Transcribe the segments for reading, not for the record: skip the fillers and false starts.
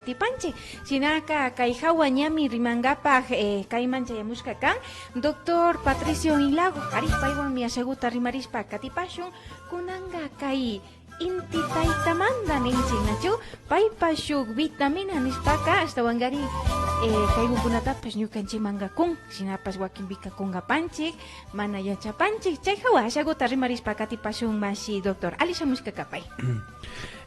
Tipanchi, Sinaka, Kaihawa, Ñami, Rimangapa, Kaimancha, Yamushkakan, doctor Patricio Ilago, Arispa, mi aseguta Rimarispa, Katipashun, Kunanga, Kai, Inti Taitamanda, Ninchinachu, Paipashuk, Vitamina, Nispaka, hasta Wangari, Kaibukunata, pues Nyukanchi Mangakun, Sinapas Wakimbika Kunga Panchik, Manaya Chapanchik, Chaihawa, Aseguta Rimarispa, Katipashun, Mashi, doctor Alisha Mushkakapai.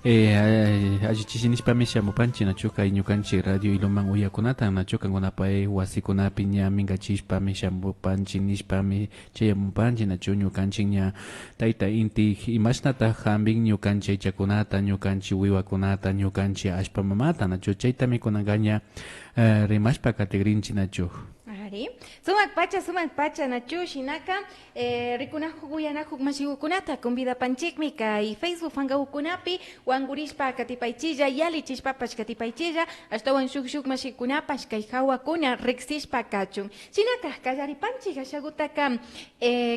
Allichisinishpa shamupanchik nachuka ñukanchik radio iluman uyakunata nachuka kunapay wasikunapi ña minkachishpami shamupanchik nishpami chayamunpanchik nachu ñukanchik ña tayta inti imashnata hampik ñukanchik aychakunata ñukanchik wiwakunata ñukanchik allpa mamata nachu chaytami kunanka ña rimashpa katigrinchik nachu. Sumak pacha nachu shinaka rikunajuk uyanajuk mashigukunata convida panchikmi kay Facebook fangahukunapi wangurishpa katipaychilla yalichishpapash katipaychilla ashtawan shuk mashigukunapash kay hawakuna riksishpa kachun shinaka kallaripanchik ashagutaka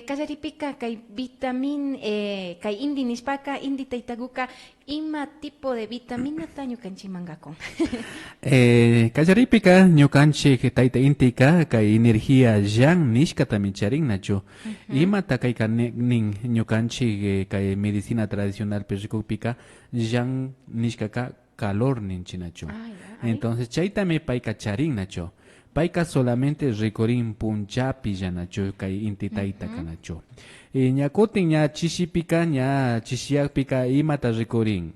kallaripika kay vitamin kay indi nishpaka indi taytaguka ima tipo de vitamina ta ñukanchik mangakun. Kallaripika ñukanchik tayta intika kay energía llan nishkatami charin nachu. Imata kay nin ñukanchik kay medicina tradicional pika llan nishkaka calor ninchi nachu. Entonces chaytami payka charin nachu. Payka solamente rikorin punchapi llanachu kay inti taytaka nachu. Ñakutin ña chishipika ña chishiyakpika imata rikorin.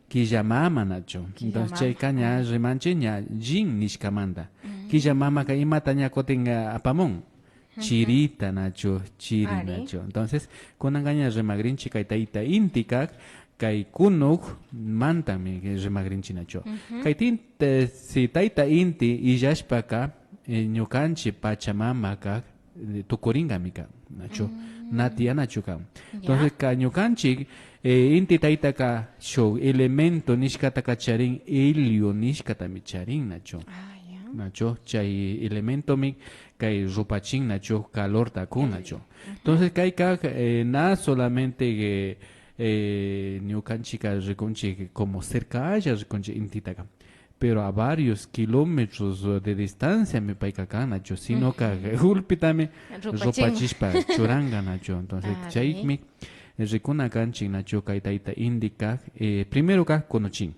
Killamama nachu. Entonces chayka ña rimanchi ña jin nishkamanta. Killamama ka imata ñakutin apamun. Chirita nachu, chiri nachu. Entonces kunanka ña rimagrinchi kay tayta intikak kay kunuk mantami rimagrinchi nachu. Kay si tayta inti illashpaka ñukanchi pachamamaka tukuringamika nachu. Natia nachuka. Entonces ka ñukanchik inti taytaka shuk elemento nishkataka charin helio nishkatami charin nachu. Nacho chay elemento mi kay rupachin nacho calor takun nacho. Entonces kay na solamente ñukanchika rikunchik como cerca haya rikunchik intitaka. Pero a varios kilómetros de distancia me paika nacho, sino que ulpitame rupachishpa churanga nacho. Entonces chaykmi rikuna kanchik nacho kay tayta indica primero ka konochin.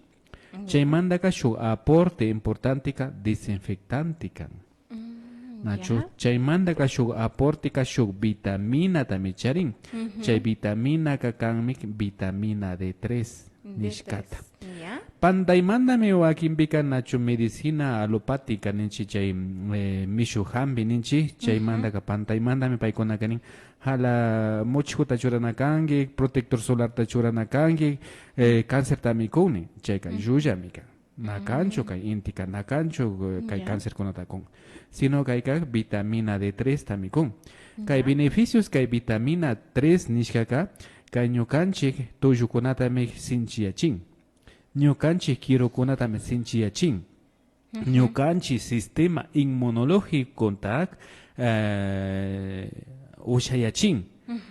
Chaymanta ka shuk aporte importante ka desinfectante kan. Nacho chaymanta ka shuk aporte ka shuk vitamina tami charin. Chay vitamina ka kanmik vitamina D3 nishkata. Pantaymanta mi wakinpika nacho medicina alopática ninchi chay mishu hambi ninchi chaymanta ka pantaymanta mi paykuna kanin hala muchkuta churanakanki protector solar ta churanakanki cáncer tamikuni chayka llullamica nakancho kay intika nakancho kay cáncer kunata kun sino kayka vitamina D3 tamikun kay beneficios kay vitamina 3 nishkaka kay ñukanchik tullukunata mi sinchiyachin ñukanchik kirukunata mi sinchiyachin ñukanchik sistema inmunológico tak ushayachin.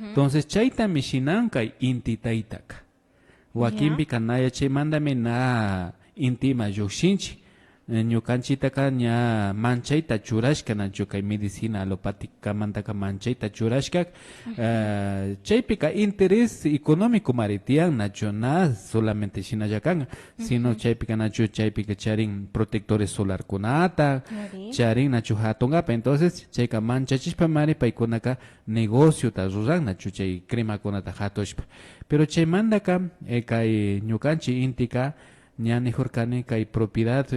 Entonces chayta mishinanka inti taytaka. Wakimbi kanaya chay mandame na intima yukshinchi. Ñukanchitaka ña manchayta churashka nachu kay medicina alopática mantaka manchayta churashka chaypika interés económico maritian nachu na solamente shinallakan sino chaypika nachu chaypika charin protectores solar kunata charin nachu hatungapa entonces chayka manchachishpa mari paykunaka negocio ta ruran nachu chay crema kunata hatoshpa pero chaymantaka kay ñukanchi intika ñani hurkani kay propiedad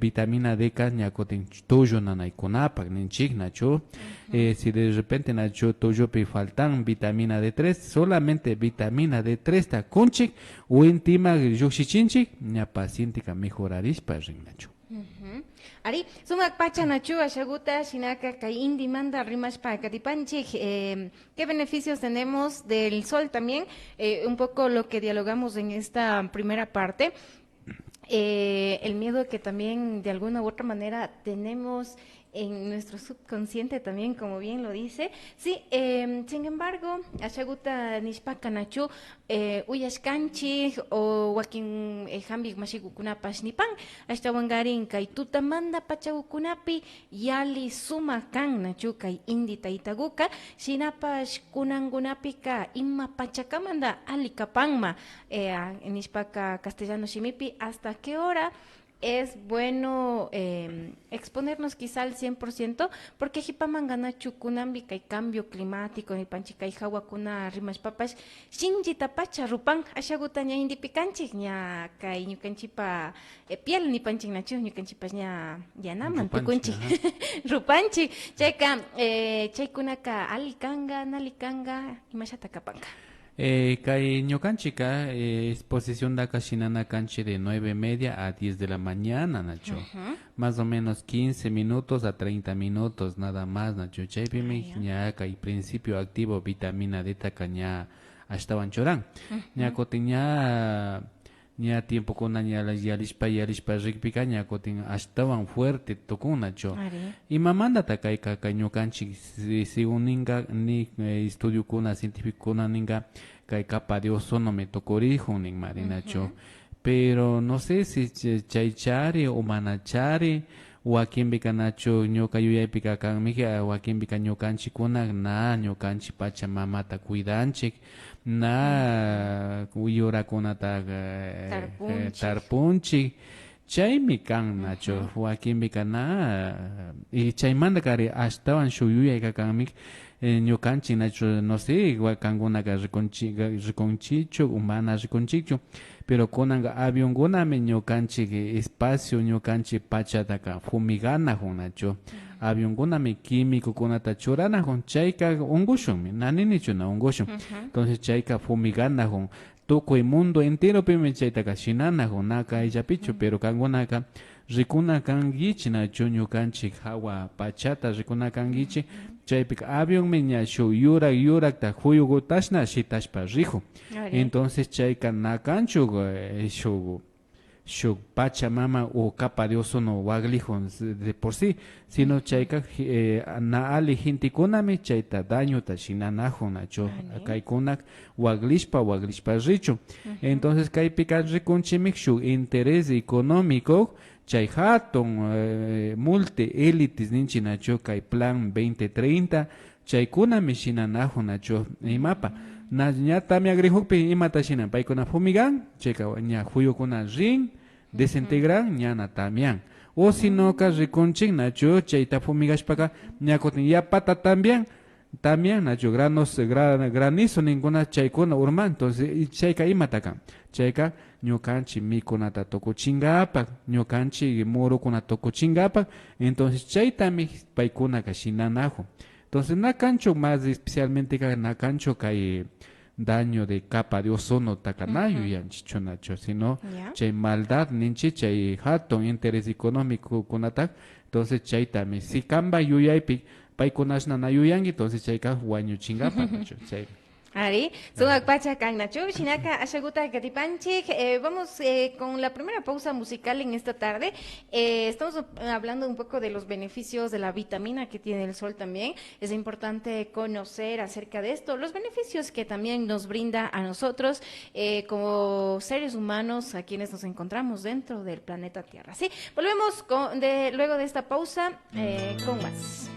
vitamina D ka ñakotin tuyo nanaykunapak ninchik nachu si de repente nachu tuyopi faltan vitamina D3 solamente vitamina D3 ta kunchik o intima yushichinchik ña paciente ka mejorarishpa rin nachu. Ari, sumak pacha nachu ashaguta shinaka kay indi manda rimashpa katipanchik. ¿Qué beneficios tenemos del sol también? Un poco lo que dialogamos en esta primera parte. el miedo que también de alguna u otra manera tenemos en nuestro subconsciente también, como bien lo dice. Sí, sin embargo, ashaguta nishpaka nachu, uyashkanchi o wakin hambik mashikukunapash nipan, hasta wangarin kay tutamanda pachakukunapi yali suma kan nachu kay indi taitaguka, shinapash kunangunapika imma pachakamanda alikapanma, nishpaka castellano shimipi, hasta qué hora es bueno exponernos quizá al 100%, porque hipamangana chukunambika y cambio climático, ni panchica y hawakuna rimas papas, shinji tapacha rupan, ashagutaña indipicanchik, ña kai ñukanchipa piel ni panchik nachu, ñukanchipas ña yanaman tukunchik, rupanchik, chayka, chaykunaka alikanga, nalikanga, imashata kapanga. Kay ñocanchica, exposición da Cashinana canche de 9:30 a 10 de la mañana, Nacho. Más o menos 15 minutos a 30 minutos, nada más, Nacho. Chaypimi, ña kay principio activo vitamina D tacaña hasta Banchorán. Ña cotiña ña tiempo con ña yalispa rikpika ña cotin hasta van fuerte tocó, Nacho. Y mamanda takay ñocanchi según ninga ni estudio kuna científico kuna ninga kay capa de ozono me tocó origen ning marinacho. Pero no sé si chaychare o manachare o a quien beca nacho ñoca yuya pica can mija o a quien beca ñocanchi kuna na ñocanchi pachamama ta cuidanchik na uyora kuna ta tarpunchik chaymi kan nacho o a quien beca na y chaymanda kare hasta shuyuya ka kan ñocanchi nacho no sé igual kanguna ka reconchicho humana reconchicho pero konanga avión guna me ñocanchi espacio ñocanchi pachataka fumigana nacho avión guna me químico kunata chorana con chayka ungushun nanini chuna ungushun entonces chayka fumigana con todo el mundo entero peme chaytaka shinana con naka ella picho pero kanguna ka rikuna kangichi nacho ñocanchi hawa pachata rikuna kangichi chaypik avión meña shu yurak ta huyugo tashna shitashpa rijo entonces chayka nakanchu shu pachamama o capa de ozono waglijo de por sí sino chayka na ali hintikunami chayta daño ta shinanajo nacho kaykunak waglishpa richo entonces kaypika rikunchimik shu interés económico chay hatun multe élites ninchi nacho kay plan 2030 chaykuna mishinanajo nacho imapa na ñata mi agrijupi imata shina paykuna fumigan chayka ña huyukuna rin desintegran ñana tamian o sino ka rikunchik nacho chayta fumigashpaka ñakutin yapata también nacho granizo ninguna chaykuna urman entonces chayka imataka chayka ñocanchi mikunata tokuchingapak ñocanchi murukunata tokuchingapak entonces chaytami paykuna kashinanajo entonces nakancho más especialmente nakancho kay daño de capa de ozono takanayo yanchicho nacho sino chay maldad ninchi chay hatun interés económico kunatak entonces chaytami si kamba yuyaypi paykunashna nayuyangi entonces chayka wañuchingapak nacho chay Ari, sumak pacha kang nachu, shinaka ashaguta katipanchik. Vamos con la primera pausa musical en esta tarde. Estamos hablando un poco de los beneficios de la vitamina que tiene el sol también. Es importante conocer acerca de esto, los beneficios que también nos brinda a nosotros como seres humanos a quienes nos encontramos dentro del planeta Tierra. Sí, volvemos luego de esta pausa con más.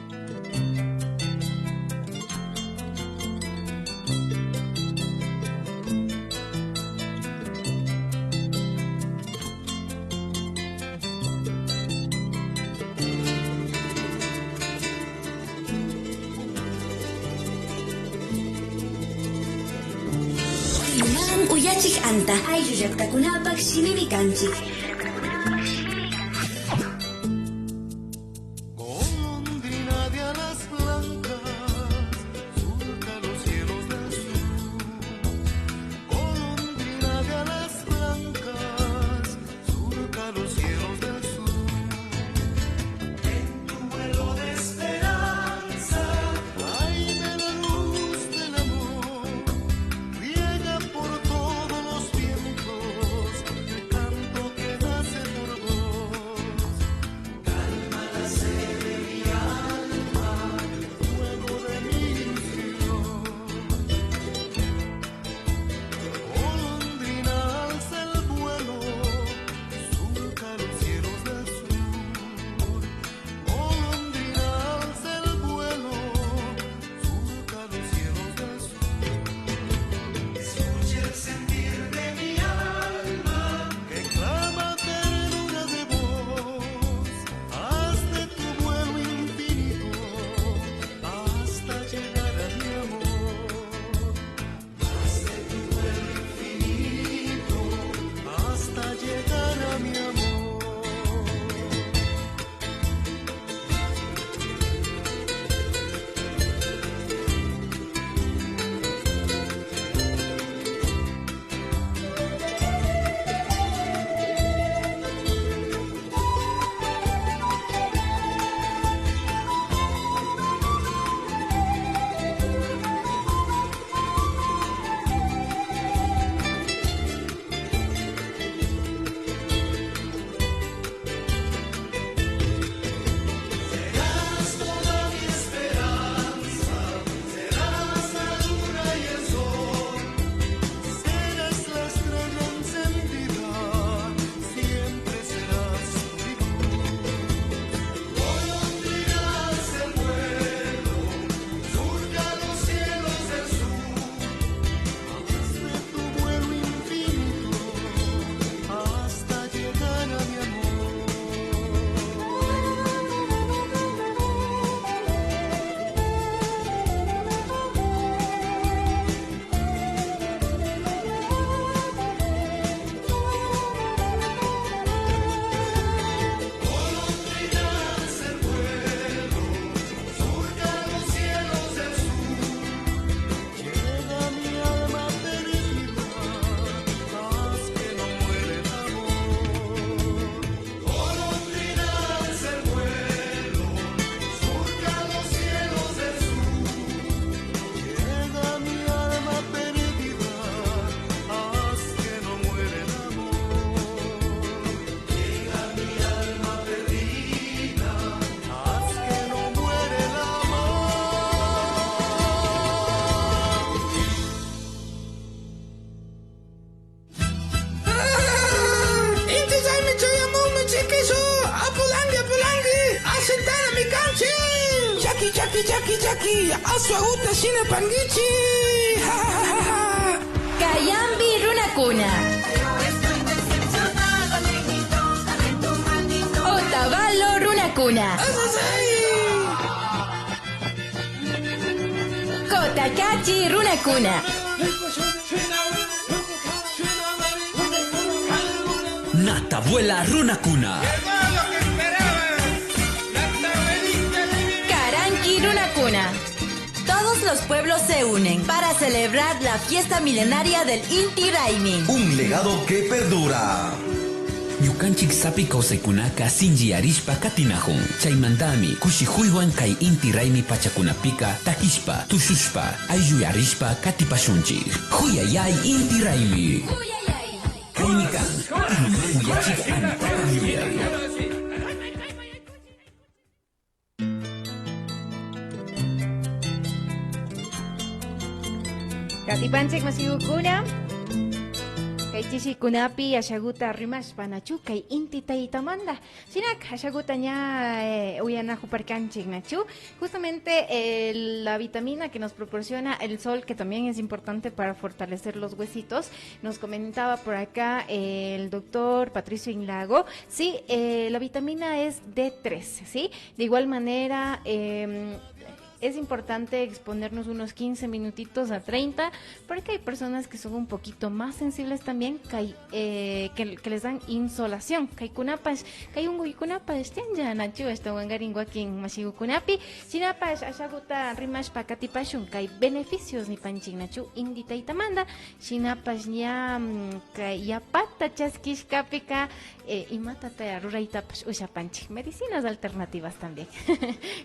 Uyachik anta ayllu llaqtakunapak shimimi kanchik. Por todos los vientos, el canto que da Jackie, aswaguta shina pangichi. Kayambi runakuna. Otavalo runakuna. Kotakachi runakuna. Natabuela runakuna. Karanki runakuna. Todos los pueblos se unen para celebrar la fiesta milenaria del Inti Raymi. Un legado que perdura. Ñukanchik sapi kawsaykunaka sinji arishpa katinahun. Chaymantami kushihuywan kay Inti Raymi pachakunapika takishpa, tushushpa, aylluyarishpa katipashunchik. Huyayay Inti Raymi. Kaymi kan, huyachik antata yuyay. Katipanchik masigukuna. Kay chishi kunapi ashaguta rimashpa nachu kay inti taitamanda. Sinak ashaguta ña uyanajo parkanchik nachu. Justamente la vitamina que nos proporciona el sol, que también es importante para fortalecer los huesitos. Nos comentaba por acá el doctor Patricio Inlago. Sí, la vitamina es D3, ¿sí? De igual manera... es importante exponernos unos 15 minutitos a 30, porque hay personas que son un poquito más sensibles también, que les dan insolación. Kay kunapas, kay ungo kunapas ya nachu esta wangaringwa kin masigu kunapi, sinapas ashaguta rimash pakatipashun kay beneficios ni panchin nachu indita itamanda, sinapas nya kay yapata chaskishkapika imatata ruraitapas ushapanchik medicinas alternativas también.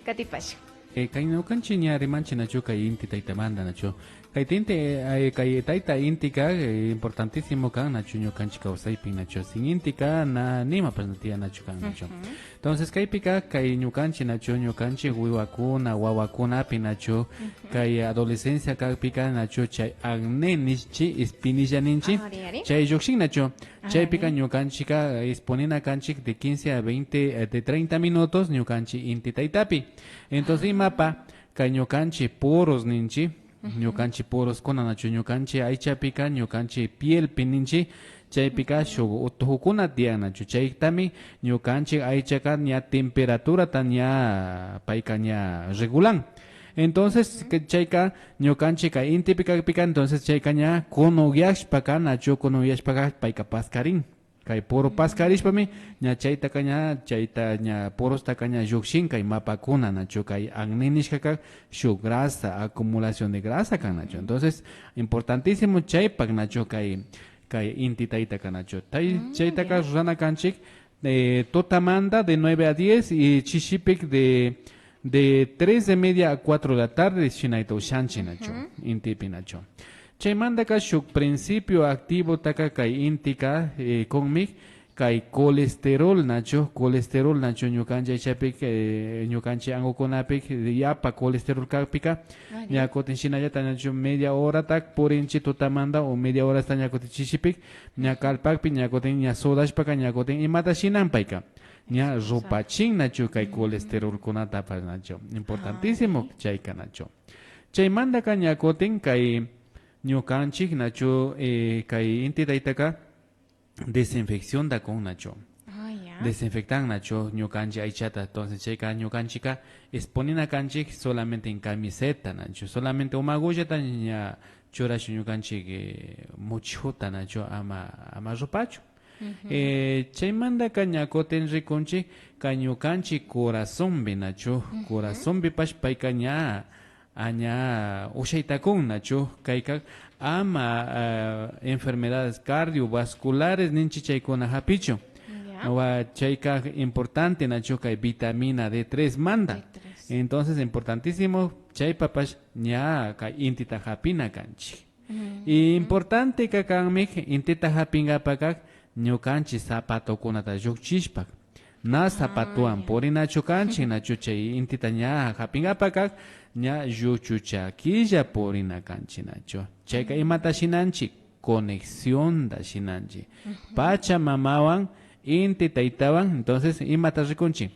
Katipashu. Kay ñukanchik ña rimanchik nachu kay inti taytamanta nachu. Kay kay tayta intika importantísimo kan nachu ñukanchik kawsaypi nachu. Sin intika na nimapas natia nachu kan nachu. Entonces kaypika kay ñukanchik nachu ñukanchik wiwakuna wawakunapi nachu kay adolescencia kaypika nachu chay acné nischi espinilla ninchi chay llukshin nachu. Chaypika ñukanchika exponina kanchik de 15 a 20 de 30 minutos ñukanchik inti taytapi. Entonces mapa kay ñukanchik poros ninchi ñukanchik poros kuna nachu ñukanchik aychapika ñukanchik pielpi ninchi chaypika shuk utuhukuna tiyan nachu chayktami ñukanchik aychaka ña temperaturata ña payka ña regulan. Entonces chayka ñukanchik kay intipika entonces chayka ña kunuyashpaka nachu kunuyashpaka payka paskarin. Kay poro paskarishpami ña chaytaka ña chayta ña porostaka ña llukshin kay mapakuna nachu kay acné nishkaka shuk grasa, acumulación de grasa kan nachu. Entonces importantísimo chaypak nachu kay inti taytaka nachu. Chaytaka rurana kanchik totamanda de 9 a 10 y chishipik de 3:30 a 4 de la tarde shinaita ushanchi nachu intipi nachu. Chaymanda ka shuk principio activo taka kay intika conmic kay colesterol nacho ñukanchik chapik ñukanchik angokunapik yapa colesterol kapika ñakotin shinallata nacho media hora tak porinchi tutamanda o media hora sta ñakotin chishipik ñakalpakpi ñakotin ña sodashpaka ñakotin imata shinanpayka ña rupachin nacho kay colesterol kunatapas nacho importantísimo chayka nacho. Chaymanda ka ñakotin kay ñukanchik nacho kay inti taytaka desinfección da con nacho. Desinfectan nacho ñukanchik aychata. Entonces chayka ñukanchika exponina kanchik solamente en camiseta nacho. Solamente umagullata ña churash ñukanchik muchota nacho ama rupacho. Chaymanda ka ñakoten rikunchik ka ñukanchik corazonbi nacho. Corazonbi pash payka ña aña ushaytakun nachu kayka ama enfermedades cardiovasculares ninchi chaykuna hapichu wa chayka importante nachu kay vitamina D3 manda. Entonces importantísimo chay papash ña kay intita hapina kanchi. Importante ka kanmik intita hapingapaka ñukanchik zapatokunata llukchishpak na zapatuan porinachu kanchik nachu chay intita ña hapingapaka ña yuchucha quilla porina kanchinacho. Chayka imata shinanchik conexión da shinanchik. Pacha mamawan inti taytawan entonces imata rikunchik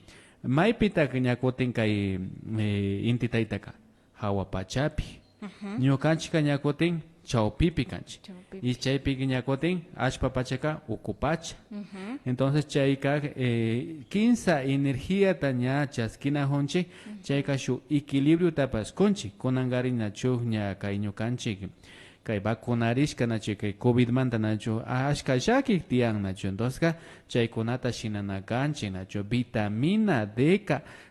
Maipita ñakotin kay inti taytaka hawapachapi. Ñukanchika ñakotin chawpipi kanchi. Y chaypi ñakotin ashpa pachaka ukupacha. Entonces chayka 15 energía taña chaskina honchi chayka shu equilibrio tapas konchi kunangari nachu ña kay ñukanchik kay vacunarishka nachu kay covid manta nachu ashka shaki tiyan nachu entonces chaykunata shinanakanchi nachu vitamina D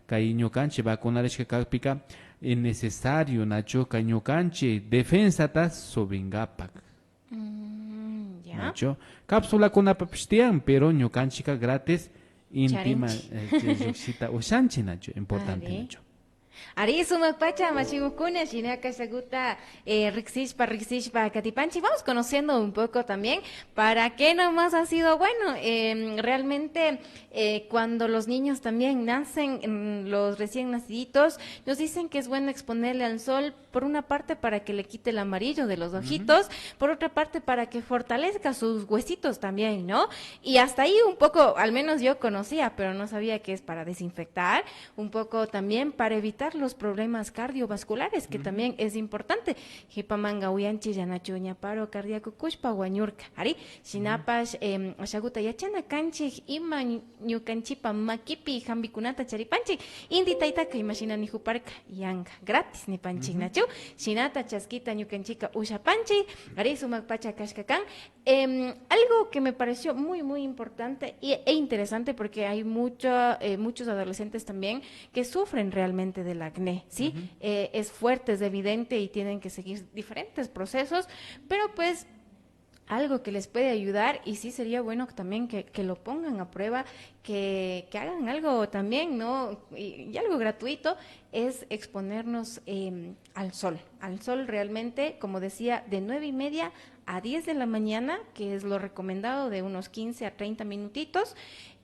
kay ñukanchik vacunarishka kakpika es necesario nachu kay ñukanchik defensa ta sobingapak. Nacho cápsula con apapstian pero ñukanchika gratis íntima chita ushanchi nacho importante nacho. Ari sumak pacha machigukuna shinaka saguta rixishpa katipanchi. Vamos conociendo un poco también para qué nomás ha sido bueno. Realmente cuando los niños también nacen, los recién naciditos, nos dicen que es bueno exponerle al sol, por una parte para que le quite el amarillo de los ojitos, por otra parte para que fortalezca sus huesitos también, ¿no? Y hasta ahí un poco, al menos yo conocía, pero no sabía que es para desinfectar, un poco también para evitar los problemas cardiovasculares, que también es importante. Hipamanga uyanchi yanachu ñaparo cardíaco kushpa guañurka. Ari, shinapash ashaguta yachana kanchik ima ñukanchipa makipi jambikunata charipanchik. Indi taitaka imashina ni juparka yanga. Gratis ni panchik nachu. Shinata chaskita ñukanchika ushapanchik. Ari sumak pacha kashkakan. Algo que me pareció muy importante e interesante porque hay muchos adolescentes también que sufren realmente del acné, ¿sí? Es fuerte, es evidente y tienen que seguir diferentes procesos, pero pues algo que les puede ayudar y sí sería bueno también que lo pongan a prueba, que hagan algo también, ¿no? Y algo gratuito es exponernos al sol realmente, como decía, de 9:30 a 10 de la mañana, que es lo recomendado, de unos 15 a 30 minutitos.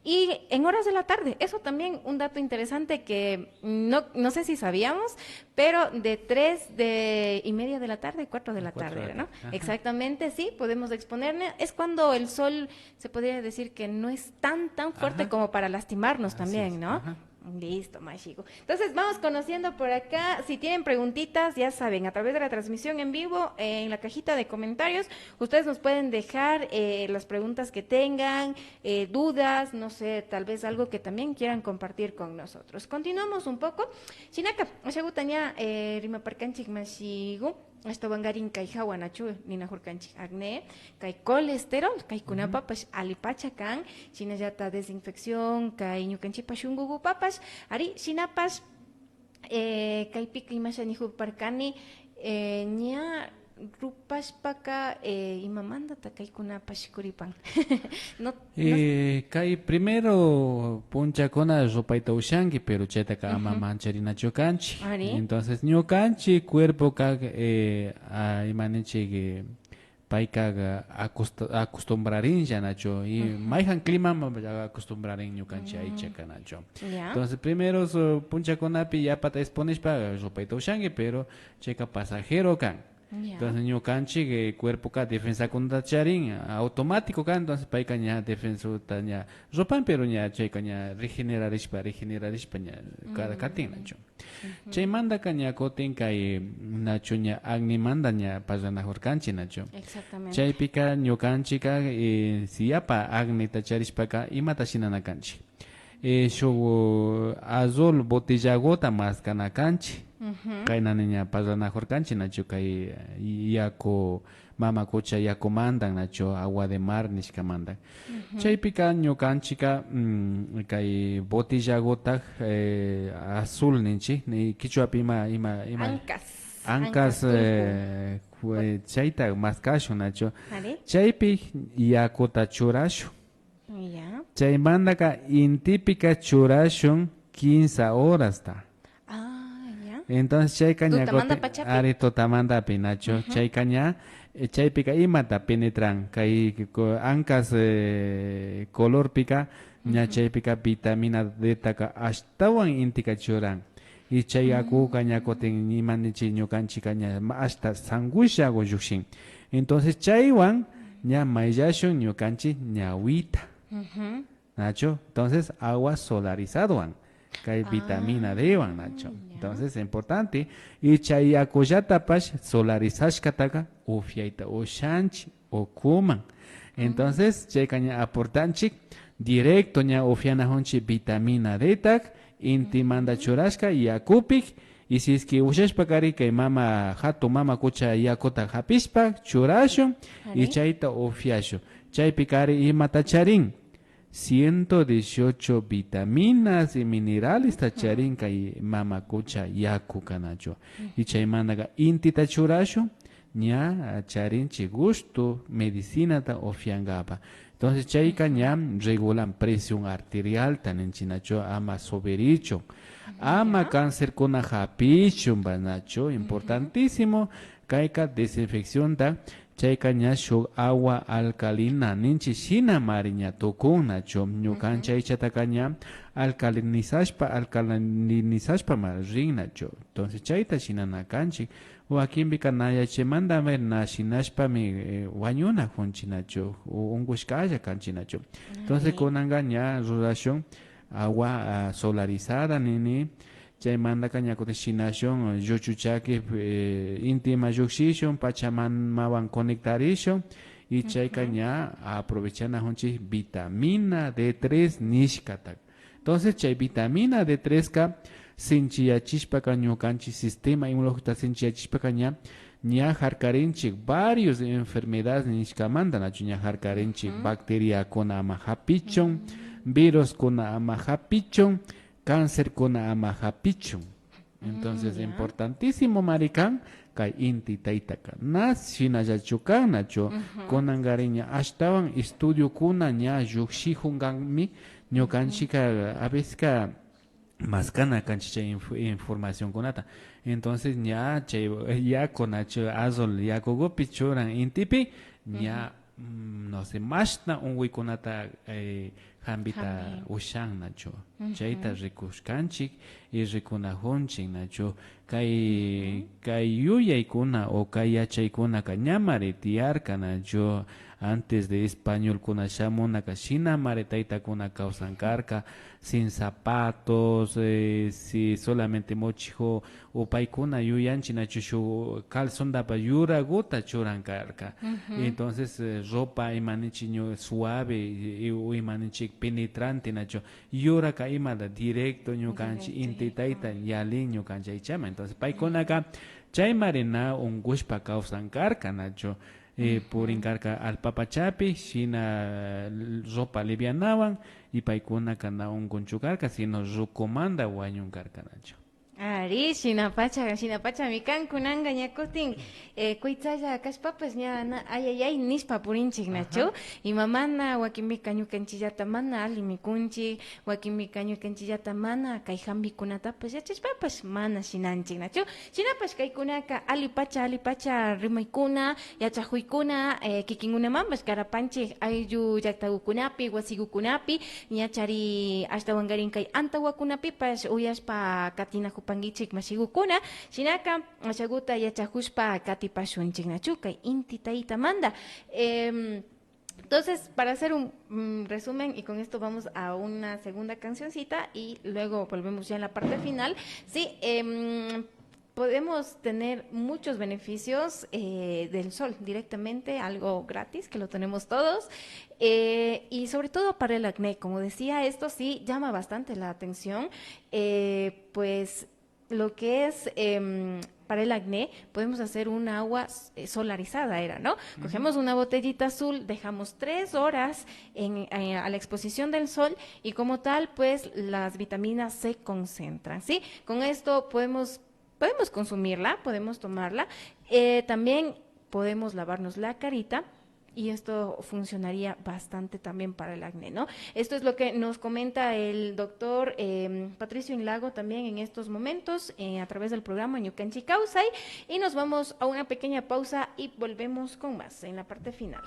Y en horas de la tarde, eso también un dato interesante que no sé si sabíamos, pero de 3:30 de la tarde, 4 de la tarde, ¿no? Ajá. Exactamente, sí, podemos exponernos. Es cuando el sol se podría decir que no es tan fuerte como para lastimarnos también, ¿no? Ajá. Listo, Mashigo. Entonces vamos conociendo por acá. Si tienen preguntitas, ya saben, a través de la transmisión en vivo, en la cajita de comentarios, ustedes nos pueden dejar las preguntas que tengan, dudas, no sé, tal vez algo que también quieran compartir con nosotros. Continuamos un poco. Shinaka, Ashagutaña, Rima Parkanchik Mashigo. Esto bangarin kai hawanachu nina hurkanchik acné, kai colesterol, kai kunapapas alipacha kan, shinayata desinfección, kai ñukanchipa shungugu papas, ari shinapas kai pika imashani huparkani ña rupashpaka imamandata kai kunapas kuripan. Kai primero punchakona ropaita ushanki, pero chetaka ama mancharina chokanchi. Entonces ñukanchi cuerpo kag imanichi que paika acostumbrarin ya nacho y maihan clima acostumbrarin ñukanchi ahí checa nacho. Entonces primero punchakonapi ya pata expones para ropaita ushanki, pero checa pasajero kan. Entonces ñukanchi que cuerpo ka defensa contra charin automático ka, entonces paika ña defensa taña ropan pero ña chayka ña regenerarishpa ña cada katin nacho. Chay manda ka ña kotin kay nacho ña agni manda ña pasana horkanchi nacho. Exactamente. Chay pika ñukanchi ka si apa agni ta charishpa ka imata shinanakanchi. Shu azul botellagota más kanakanchi. Kayna niña pasana horkanchi nacho kay yako mama kocha yako mandan nacho agua de mar nishka mandan. Chaypika ñukanchika kay botellagota azul ninchi ni kichwapi ima ancas chayta maskashu nacho. Chaypi yakota churashu. Chay mandaka intipika churashun 15 horas ta. Entonces chay caña ari totamanda pinacho chay caña chay pica imata penetran kay ancas color pica ña chay pica vitamina D taka ashtawan intika churan y chay aku caña koten imani chiño canchi caña hasta sangusha go yushin. Entonces chaywan ña mayashun ñukanchi ñawita nacho, entonces agua solarizado kay vitamina D wan nacho. Entonces es importante y chay yakullata pash solarizashkataka ufyaita ushanchi o kuman. Entonces chay kaña aportanchik directo ña ufyana honchi vitamina D tak inti manda churashka yakupik. Y si es que ushashpa kari kay mama hatu mama kucha yakuta hapishpa churashun y chayta ufyashun. Chay pikari y matacharin 118 vitaminas y minerales tacharin kay mama kucha yaku kanacho. Y chay mandaga inti tachurashun ña charinchi gusto medicina ta ufyangapa. Entonces chayka ña regulan presión arterial taninchinacho ama sobericho. Ama cáncer con hapichun banacho, importantísimo. Kaika desinfección da chayka ña shuk agua alcalina ninchi shina mariña tokun nacho. Ñukan chaychataka ña alcalinizashpa marin nacho. Entonces chayta shinana kanchik. Joaquín Bicanaya chemanda ver na shinashpa mi wañuna junchinacho. Ungushkaya kanchinacho. Entonces con angaña relación agua solarizada nini chay manda kaña cotichinación yuchuchaki íntima yuxishon pachamamawan conectarishon y chay kaña aprovechana honchi vitamina D3 nishkatak. Entonces chay vitamina D3 ka sinchiyachishpa kaño kanchi sistema inmunológico sinchiyachishpa kaña ña harkarinchik varios enfermedades nishkamanda nacho ña harkarinchik bacteria con amahapichon virus con amahapichon, cáncer con amahapichon. Entonces, importantísimo, marican, kay inti taitaka. Nas shinayachukan nacho, con angariña. Ashtawan estudio kuna ña yuxihunganmi, ñokanchika, a veces ka mascana canchicha información kunata. Entonces, ña ya con nacho azol ya kogo pichoran intipi, ña no sé, mashna un wikunata hambita ushan nacho. Chayta rikushkanchik y rikunahonchik nacho. Kay yuyaykuna o kay yachaykuna kañamari tiarka nacho. Antes de español kuna shamuna kashina maretaita kuna kausankarka sin zapatos, si solamente mochijo o paikuna yuyanchi nacho shu calzonda pa yura gota churankarka. Entonces ropa imanichi suave y imanichi penetrante nacho yura ka imada directo ñukanchi intitaita yalin ñukanchi aychama. Entonces paikuna ka chaymarina ungushpa kausankarka nacho. Por encarga al papachapi, shina ropa livianawan y paikuna kana un conchucarca, sino recomanda guayun carcanacho. Ari, shinapacha mikan kunanga ñakutin kuitzaya kashpapas ña ayayay nispa purinchik nachu y mamana wakimika ñukanchillata mana ali mikunchik wakimika ñukanchillata mana kay hambikunatapas yachashpapas mana shinanchik nachu shinapash kaykunaka alipacha rimaykuna yachahuykuna kikinkunamanpas karapanchik ayllu llaqtakukunapi wasikukunapi ñachari ashtawankarin kay antawakunapipas uyashpa katinakup pangichik mashigukuna shinaka ashaguta yachajushpa katipashunchik nachuka inti taita manda. Entonces, para hacer un resumen, y con esto vamos a una segunda cancioncita y luego volvemos ya en la parte final. Sí, podemos tener muchos beneficios del sol directamente, algo gratis que lo tenemos todos, y sobre todo para el acné. Como decía, esto sí llama bastante la atención, pues lo que es para el acné, podemos hacer un agua solarizada, ¿no? Cogemos una botellita azul, dejamos 3 horas a la exposición del sol y como tal, pues las vitaminas se concentran, ¿sí? Con esto podemos consumirla, podemos tomarla, también podemos lavarnos la carita y esto funcionaría bastante también para el acné, ¿no? Esto es lo que nos comenta el doctor Patricio Inlago también en estos momentos a través del programa Ñukanchi Kausay, y nos vamos a una pequeña pausa y volvemos con más en la parte final.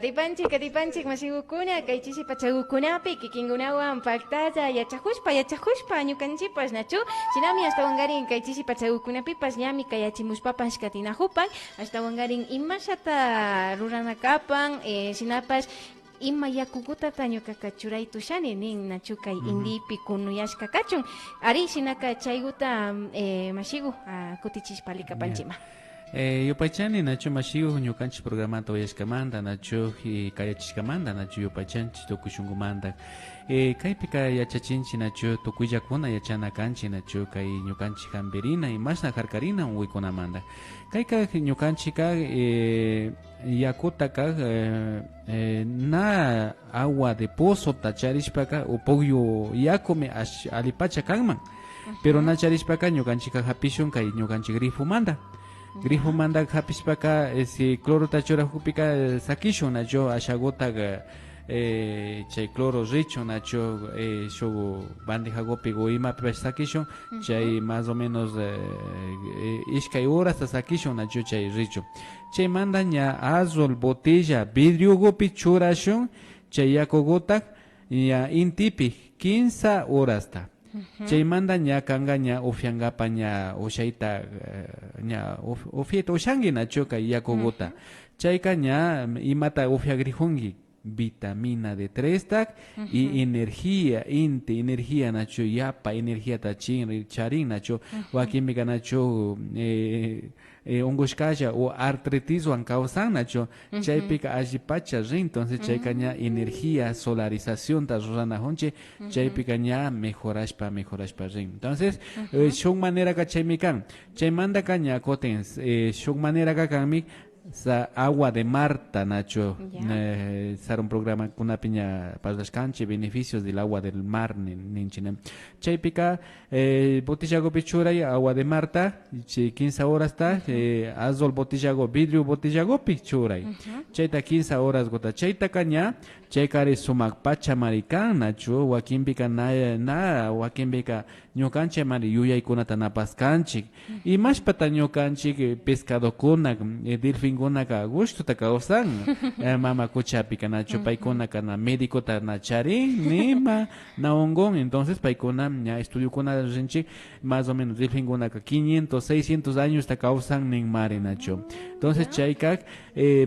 Katipanchik mashigukuna kay chishi pachagukunapi kikinkunawan pactalla yachajushpa ñukanchipas nachu shinami hasta wangarin kay chishi pachagukunapipas ñami kayachimuspapas katinajupan hasta wangarin imashata ruranakapan shinapas ima yakukutata ñukaka churaytushani nin nachu kay indipi kunuyashka kachun ari shinaka chayguta mashigu kutichishpa likapanchima. Yupaychani nacho mashigu ñukanchik programanta uyashkamanta nacho kayachishkamanta nacho yupaychanchik tukushunkumanta kaypika yachachinchik nacho tukuyllakuna yachana kanchik nacho kay ñukanchik hamberina imashna karkarina uykunamanta kayka ñukanchika yakutaka na agua de pozo tacharishpaka upogyo yakumi alipacha kanman pero na charishpaka ñukanchika hapishun kay ñukanchik grifomanta grifo manda hapispaka si cloro tachora hupika sakisho nacho ashagotaga chay cloro richo nacho shogo bandeja gopi goima sakisho chay más o menos ishkay horas sakisho nacho chay richo chay manda ña azul botella vidrio gopi churashon chay yakogotak ya intipi 15 horas ta chaymanta ña kanqa ña ufiankapa ña ushayta ña ufieta ushanki nacho kay yakugota chayka ña imata ufiakrijunki vitamina D3 tak y energía nacho yapa energía ta charin nacho wakinmika nacho ongushkalla o artritiswan causan nacho chaypika allipacha rin entonces chayka ña energía solarización ta ruranahunchi chaypika ña mejorashpa rin entonces shuk manera ka chaymi kan chaymanta ka ña koten shuk manera ka kanmi sa agua de Marta nacho sar un programa con una piña para las canchas beneficios del agua del mar ninchina chaypika botillago pichura y agua de Marta 15 horas está azul botillago vidrio botillago pichura chayta 15 horas gota chayta caña chaykari sumak pacha marikan nacho wakinpika na wakinpika ñukanchik mari yuyaykunata napaskanchik imashpata ñukanchik pescadokuna delfinkunaka gustota kawsan mama kuchapika nacho paykunaka na médicota na charin nima na ongon entonces paykuna ña estudiokuna rinchik más o menos delfinkunaka 500 600 años ta kawsan nin mari nacho entonces chayka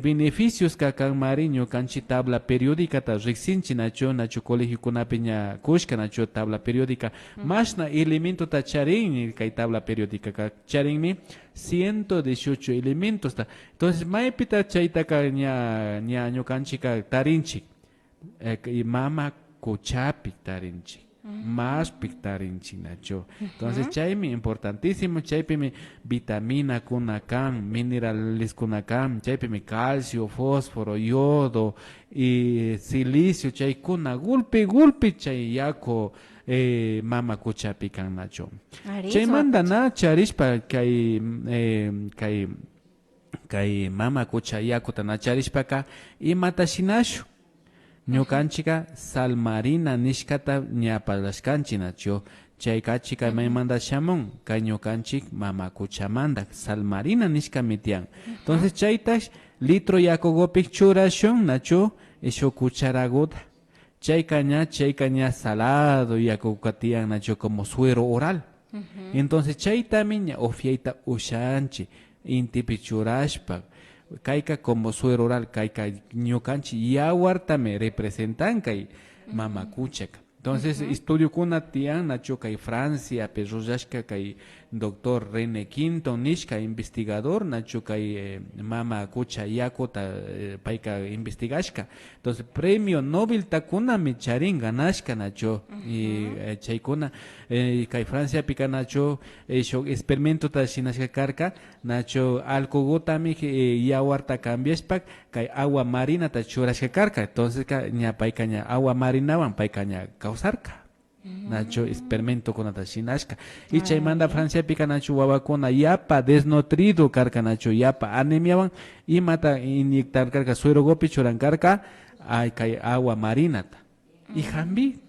beneficios ka kan mari ñukanchik tabla periódica ta riksinchi nacho colegio kunapi ña kushka nacho tabla periódica mashna elemento ta charin kay tabla periódica ka charinmi 118 elementos ta entonces maypita chayta ka ña ñukanchika tarinchik mama kuchapi tarinchik más pictarinchik nacho entonces chaymi importantísimo chaypimi vitamina kunakan minerales kunakan chaypimi calcio fósforo yodo y silicio chaykuna gulpi chay yako mama kuchapi kan nacho chaymanta na charishpa kay mama kucha yakuta na charishpaka imata shinashu ñukanchika salmarina nishkata ñapalashkanchik nacho chaykachika maymanta shamun kay ñukanchik mama kuchamanta salmarina nishkami tiyan entonces chaytash litro yakugopik churashun nacho shuk cucharagota chayka ña salado yakuka tiyan nacho como suero oral entonces chaytami ña ufiayta ushanchik intipi churashpa kayka como suero oral kayka ñukanchik yawartami representan kay mama kuchaka entonces estudio kuna tiyan nacho kay Francia pe rurashka kay doctor René Quinton nishka investigador nacho kay mama kucha yakota payka investigashka entonces premio Nobel takuna mi charin ganashka nacho y chaykuna kay Francia pika nacho experimento ta shinashka karka nacho alcogotami yawarta cambiashpak kay agua marina ta churashka karka entonces ña payka ña agua marinawan payka ña causarka nacho experimento con atashinashka y chaymanta Francia pika nacho wawakuna yapa desnutrido karka nacho yapa anemiawan y mata inyectar karka suero gopi churan karka ay kay agua marinata y jambi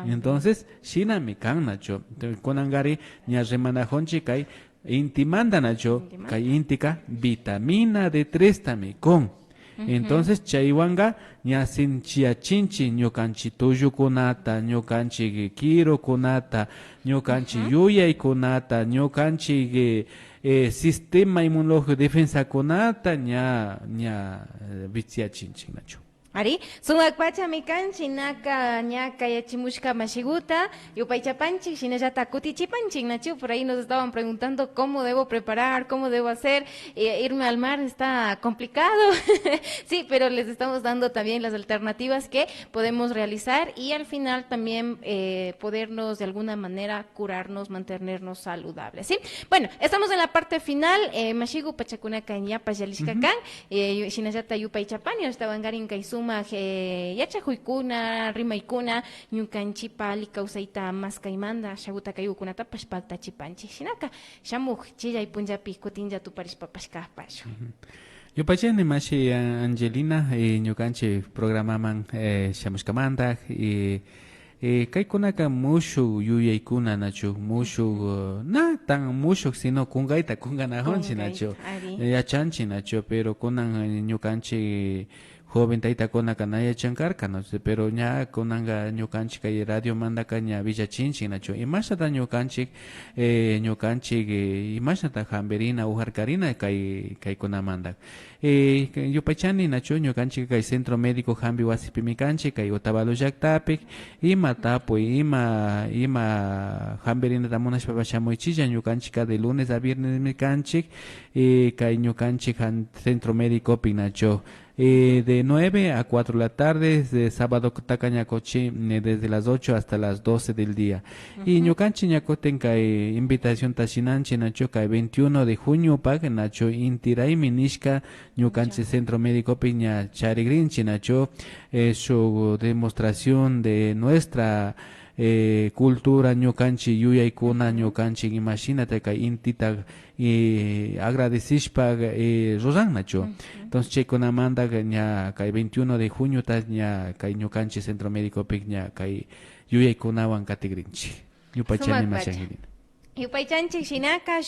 entonces shinami kan nacho kunangari ña remanajonchi kay intimanda nacho kay intika vitamina D3 tami con Entonces chaywanka ña sinchiachinchi ñukanchi tullukunata, ñukanchi kirukunata, ñukanchi yuyaykunata, ñukanchi sistema inmunológico defensakunata ña vichiachinchi nachu. Ari, sumak pacha mikanchi naka ñaka yachimushka mashiguta, yupaychapanchi, shinallata kutichipanchi, nachu, por ahí nos estaban preguntando cómo debo preparar, cómo debo hacer, irme al mar está complicado, sí, pero les estamos dando también las alternativas que podemos realizar y al final también podernos de alguna manera curarnos, mantenernos saludables, ¿sí? Bueno, estamos en la parte final, mashigu pachakunaka ñapa yalishkakan, shinallata yupaychapan, y estaban garin kaisum yachahuykuna, rimaykuna, ñukanchipa likawsayta maskaymanta, shaguta kayukunata pashpalta chipanchi. Shinaka, shamuj chillay punllapi kutinlla tuparishpapash kahpashu. Yupachani mashi Angelina ñukanchi programaman shamushkamanta kaykunaka mushuk yuyaykuna nachu mushuk na tan mushuk sino kunkayta kunkanahunchi nachu yachanchi nachu pero kunan ñukanchi joven taytakuna na yachankarka no sé pero ña kunanka ñukanchik kay radio mandaka ña villachinchik nachu imashata ñukanchik ñukanchik imashata hamberina ujarkarina kaykunamanta yupaychani nachu ñukanchik kay centro médico hambi wasipimi kanchik kay Otavalo llaktapik ima tapuy ima hamberinata munashpa shamuychilla ñukanchik de lunes a viernes mi kanchik kay ñukanchik centro médico pi nachu de 9 a 4 de la tarde, de sábado Tacañacochi, desde las 8 hasta las 12 del día. Y ñukanchi ñacoten kay invitación tashinanchi nacho kay 21 de junio pag nacho intiray minishka ñukanchi centro médico piña charigrinchi nacho su demostración de nuestra cultura ñukanchi yuyaykuna ñukanchi imagínate kay intita agradecishpa rosan nacho. Entonces chaykunamanta ña kay 21 de junio tas ña kay ñukanchi centro médico pik ña kay yuyaykunawan katigrinchi yupaychani mashangirin Yupaychanchik shinaka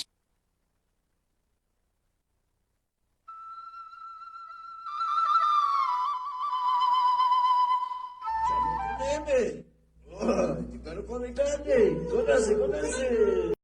Ay, qué caro conectarte. Conoce.